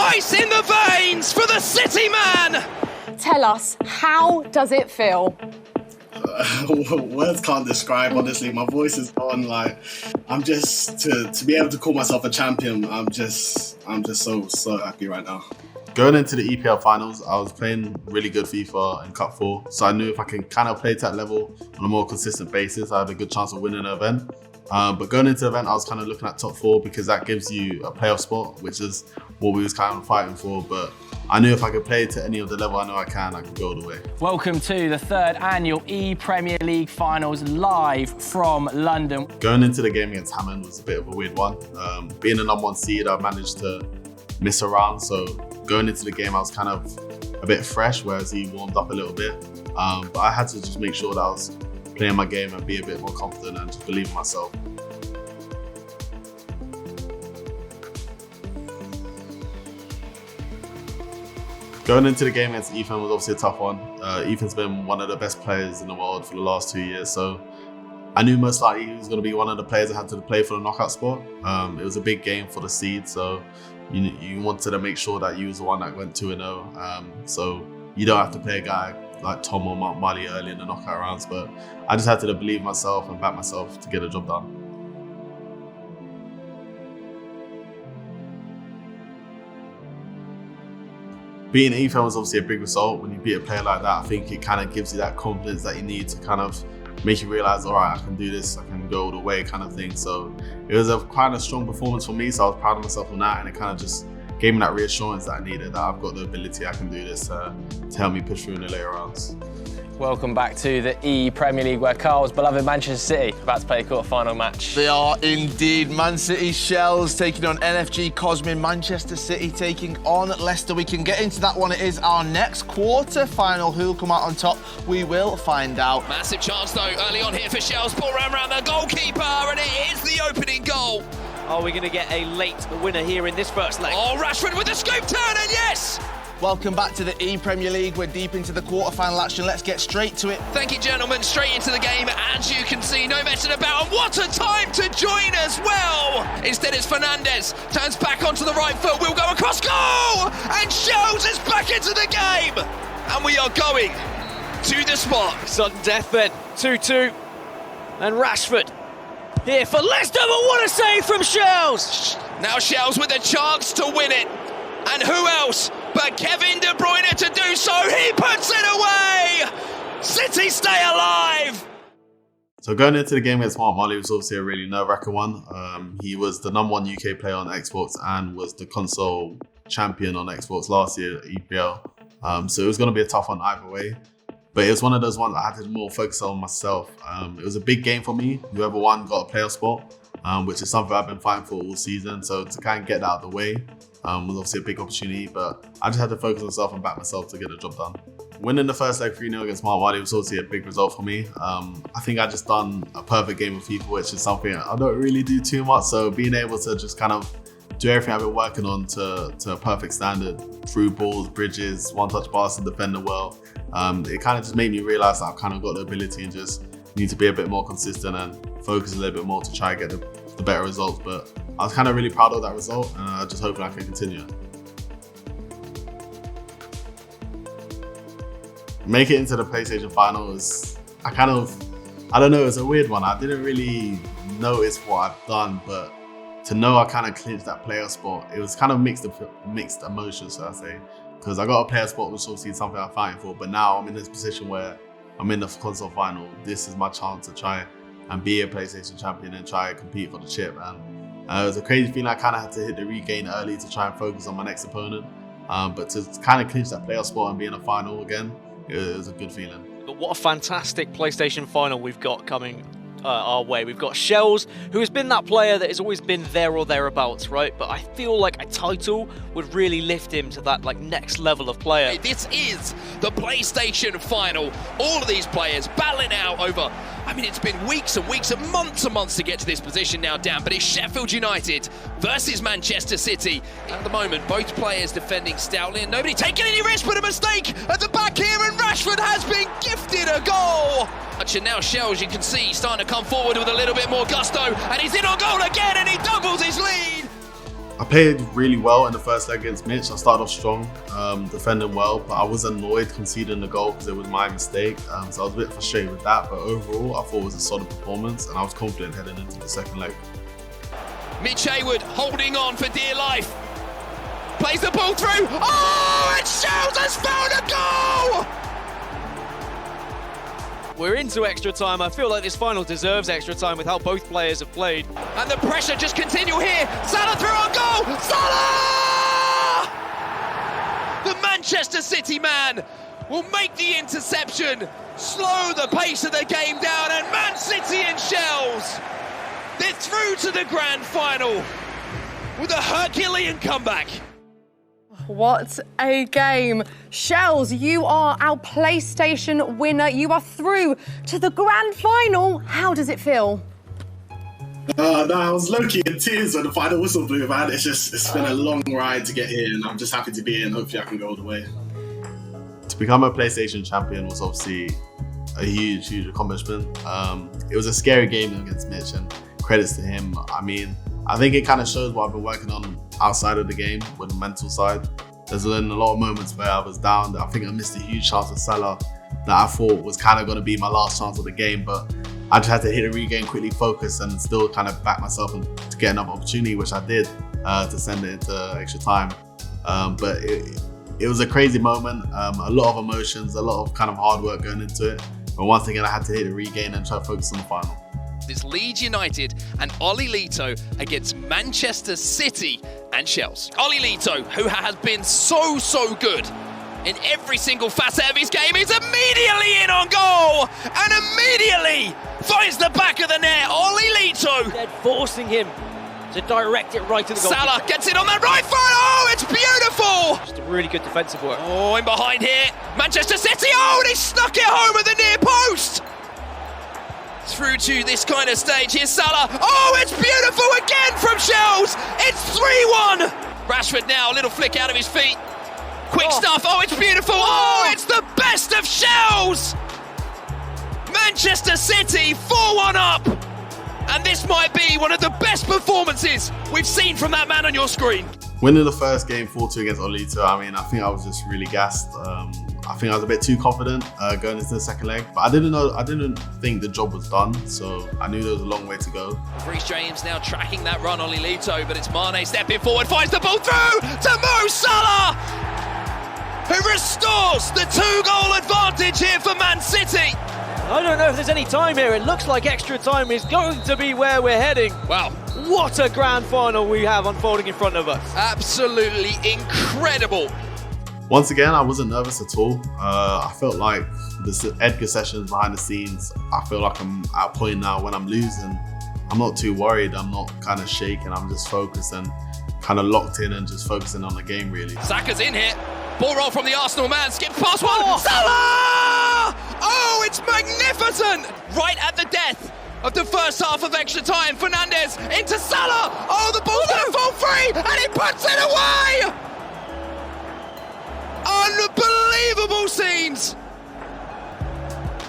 Ice in the veins for the City man! Tell us, how does it feel? Words can't describe, honestly. My voice is on. Like, I'm just to be able to call myself a champion. I'm just so happy right now. Going into the EPL finals, I was playing really good FIFA in Cup 4, so I knew if I can kind of play to that level on a more consistent basis, I had a good chance of winning the event. But going into the event, I was kind of looking at top 4 because that gives you a playoff spot, which is what we was kind of fighting for. But I knew if I could play to any of the level I know I could go all the way. Welcome to the third annual ePremier League finals live from London. Going into the game against Hammond was a bit of a weird one. Being the number 1 seed, I managed to miss a round. So going into the game, I was kind of a bit fresh, whereas he warmed up a little bit. But I had to just make sure that I was playing my game and be a bit more confident and just believe in myself. Going into the game against Ethan was obviously a tough one. Ethan's been one of the best players in the world for the last 2 years, so I knew most likely he was going to be one of the players that had to play for the knockout spot. It was a big game for the seed, so you wanted to make sure that you was the one that went 2-0. So you don't have to play a guy like Tom or Mark Marley early in the knockout rounds, but I just had to believe myself and back myself to get the job done. Beating Ethan was obviously a big result. When you beat a player like that, I think it kind of gives you that confidence that you need to kind of make you realise, all right, I can do this, I can go all the way kind of thing. So it was a kind of strong performance for me, so I was proud of myself on that, and it kind of just gave me that reassurance that I needed, that I've got the ability, I can do this to help me push through in the later rounds. Welcome back to the ePremier League, where Carl's beloved Manchester City about to play a quarter-final match. They are indeed. Man City Shellzz taking on NFG Cosmin. Manchester City taking on Leicester. We can get into that one. It is our next quarter-final. Who'll come out on top? We will find out. Massive chance though early on here for Shellzz. Ball round the goalkeeper, and it is the opening goal. Are we going to get a late winner here in this first leg? Oh, Rashford with a scoop turn, and yes! Welcome back to the ePremier League. We're deep into the quarter-final action. Let's get straight to it. Thank you, gentlemen. Straight into the game. As you can see, no messing about. And what a time to join as well. Instead, it's Fernandez. Turns back onto the right foot. We'll go across goal. And Shellzz is back into the game. And we are going to the spot. Sudden death then. 2-2. And Rashford here for Leicester. But what a save from Shellzz. Now Shellzz with a chance to win it. And who else but Kevin De Bruyne to do so? He puts it away! City stay alive! So going into the game against Mark Marley was obviously a really nerve-wracking one. He was the number 1 UK player on Xbox and was the console champion on Xbox last year at EPL. So it was going to be a tough one either way. But it was one of those ones I had to more focus on myself. It was a big game for me. Whoever won got a playoff spot, which is something I've been fighting for all season. So to kind of get that out of the way was obviously a big opportunity, but I just had to focus on myself and back myself to get the job done. Winning the first leg 3-0 against Mark Marley was obviously a big result for me. I think I just done a perfect game of FIFA, which is something I don't really do too much. So being able to just kind of do everything I've been working on to a perfect standard, through balls, bridges, one-touch passes, defender well, it kind of just made me realise that I've kind of got the ability and just need to be a bit more consistent and focus a little bit more to try and get the better results. But I was kind of really proud of that result, and I just hoping I can continue it. Make it into the PlayStation final is, I don't know, it's a weird one. I didn't really notice what I've done, but to know I kind of clinched that player spot, it was kind of mixed emotions, should I say. Because I got a player spot, which obviously is something I'm fighting for, but now I'm in this position where I'm in the console final. This is my chance to try and be a PlayStation champion and try and compete for the chip. And it was a crazy feeling. I kind of had to hit the regain early to try and focus on my next opponent. But to kind of clinch that playoff spot and be in a final again, it was a good feeling. But what a fantastic PlayStation final we've got coming our way. We've got Shellzz, who has been that player that has always been there or thereabouts, right? But I feel like a title would really lift him to that next level of player. This is the PlayStation final. All of these players battling out over, it's been weeks and weeks and months to get to this position now, Dan, but it's Sheffield United versus Manchester City. At the moment, both players defending stoutly and nobody taking any risk, but a mistake at the back here, and Rashford has been gifted a goal. And now Shellzz, you can see, starting to come forward with a little bit more gusto, and he's in on goal again, and he doubles his lead. I played really well in the first leg against Mitch. I started off strong, defending well, but I was annoyed conceding the goal because it was my mistake. So I was a bit frustrated with that, but overall I thought it was a solid performance and I was confident heading into the second leg. Mitch Hayward holding on for dear life. Plays the ball through. Oh, and Shellzz has found a goal! We're into extra time. I feel like this final deserves extra time with how both players have played. And the pressure just continue here. Salah through on goal. Salah! The Manchester City man will make the interception, slow the pace of the game down, and Man City and Shellzz, they're through to the grand final with a Herculean comeback. What a game. Shellzz, you are our PlayStation winner. You are through to the grand final. How does it feel? No, I was low-key in tears when the final whistle blew, man. It's been a long ride to get here, and I'm just happy to be here, and hopefully I can go all the way. To become a PlayStation champion was obviously a huge accomplishment. It was a scary game against Mitch, and credits to him. I mean, I think it kind of shows what I've been working on outside of the game with the mental side. There's been a lot of moments where I was down. I think I missed a huge chance with Salah that I thought was kind of going to be my last chance of the game, but I just had to hit a regain, quickly focus, and still kind of back myself to get another opportunity, which I did, to send it into extra time. But it was a crazy moment, a lot of emotions, a lot of kind of hard work going into it. But once again, I had to hit a regain and try to focus on the final. It's Leeds United and Oli Lito against Manchester City and Shellzz. Oli Lito, who has been so good in every single facet of his game, is immediately in on goal and immediately finds the back of the net. Oli Lito. They're forcing him to direct it right to the goal. Salah gets it on that right foot. Oh, it's beautiful. Just a really good defensive work. Oh, in behind here. Manchester City. Oh, and he snuck it home at the near post. Through to this kind of stage. Here's Salah. Oh, it's beautiful again from Shellzz. It's 3-1. Rashford now, a little flick out of his feet. Quick stuff. Oh, it's beautiful. Oh, it's the best of Shellzz. Manchester City 4-1 up. And this might be one of the best performances we've seen from that man on your screen. Winning the first game 4-2 against Olito, I mean, I think I was just really gassed. I think I was a bit too confident going into the second leg, but I didn't think the job was done, so I knew there was a long way to go. Reece James now tracking that run, Oli Lito, but it's Mane stepping forward, finds the ball through to Mo Salah, who restores the 2-goal advantage here for Man City. I don't know if there's any time here. It looks like extra time is going to be where we're heading. Wow. What a grand final we have unfolding in front of us. Absolutely incredible. Once again, I wasn't nervous at all. I felt like the Edgar sessions behind the scenes, I feel like I'm at a point now when I'm losing. I'm not too worried. I'm not kind of shaking. I'm just focused and kind of locked in and just focusing on the game, really. Saka's in here. Ball roll from the Arsenal man. Skip past one. Oh. Salah! Oh, it's magnificent! Right at the death of the first half of extra time. Fernandes into Salah. Oh, the ball's going to fall free, and he puts it away! Unbelievable scenes!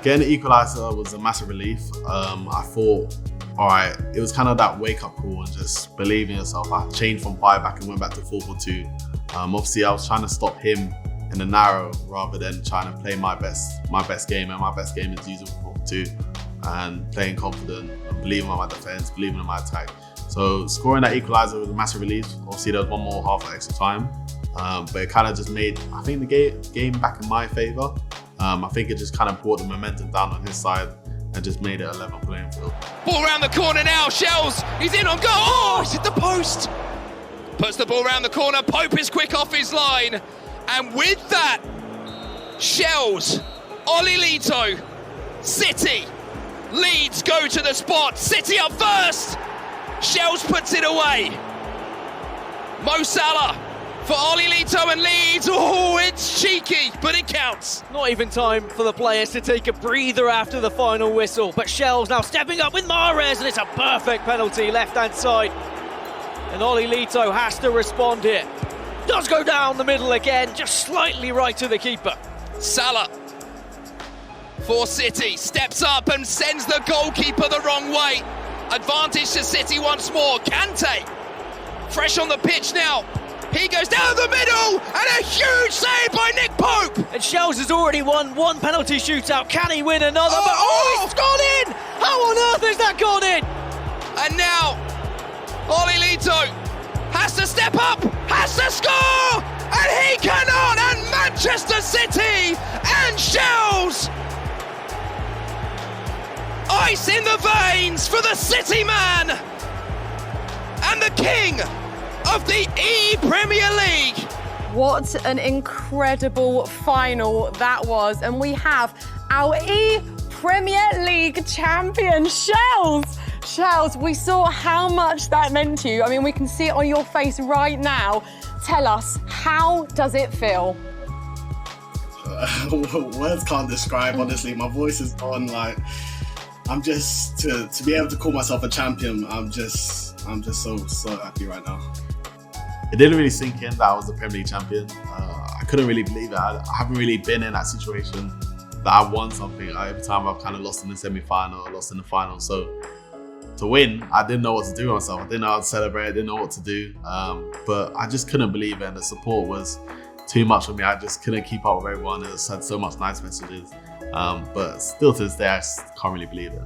Getting the equaliser was a massive relief. I thought, all right, it was kind of that wake-up call and just believe in yourself. I changed from 5-back and went back to 4-4-2. Obviously, I was trying to stop him in the narrow rather than trying to play my best game, and my best game is using 4-4-2 and playing confident and believing in my defence, believing in my attack. So scoring that equaliser was a massive relief. Obviously, there was one more half of extra time. But it kind of just made, I think, the game back in my favour. I think it just kind of brought the momentum down on his side and just made it a level playing field. Ball round the corner now, Shellzz, he's in on goal. Oh, it's hit the post. Puts the ball round the corner, Pope is quick off his line. And with that, Shellzz, Oli Lito, City, Leeds go to the spot. City up first. Shellzz puts it away. Mo Salah for Oli Lito and Leeds. Oh, it's cheeky, but it counts. Not even time for the players to take a breather after the final whistle. But Shellzz now stepping up with Mahrez, and it's a perfect penalty left-hand side. And Oli Lito has to respond here. Does go down the middle again, just slightly right to the keeper. Salah for City, steps up and sends the goalkeeper the wrong way. Advantage to City once more. Kante fresh on the pitch now. He goes down the middle, and a huge save by Nick Pope. And Shellzz has already won one penalty shootout. Can he win another? It's gone in! How on earth has that gone in? And now, Oli Lito has to step up, has to score, and he cannot. And Manchester City and Shellzz, ice in the veins for the City man and the king of the ePremier League. What an incredible final that was. And we have our ePremier League champion, Shellzz. Shellzz, we saw how much that meant to you. I mean, we can see it on your face right now. Tell us, how does it feel? Words can't describe, honestly. My voice is on, like, I'm just, to be able to call myself a champion, I'm just so happy right now. It didn't really sink in that I was the Premier League champion. I couldn't really believe it. I haven't really been in that situation that I won something. Every time I've kind of lost in the semi-final, lost in the final. So to win, I didn't know what to do with myself. I didn't know how to celebrate. I didn't know what to do. But I just couldn't believe it. And the support was too much for me. I just couldn't keep up with everyone. It just had so much nice messages. But still to this day, I just can't really believe it.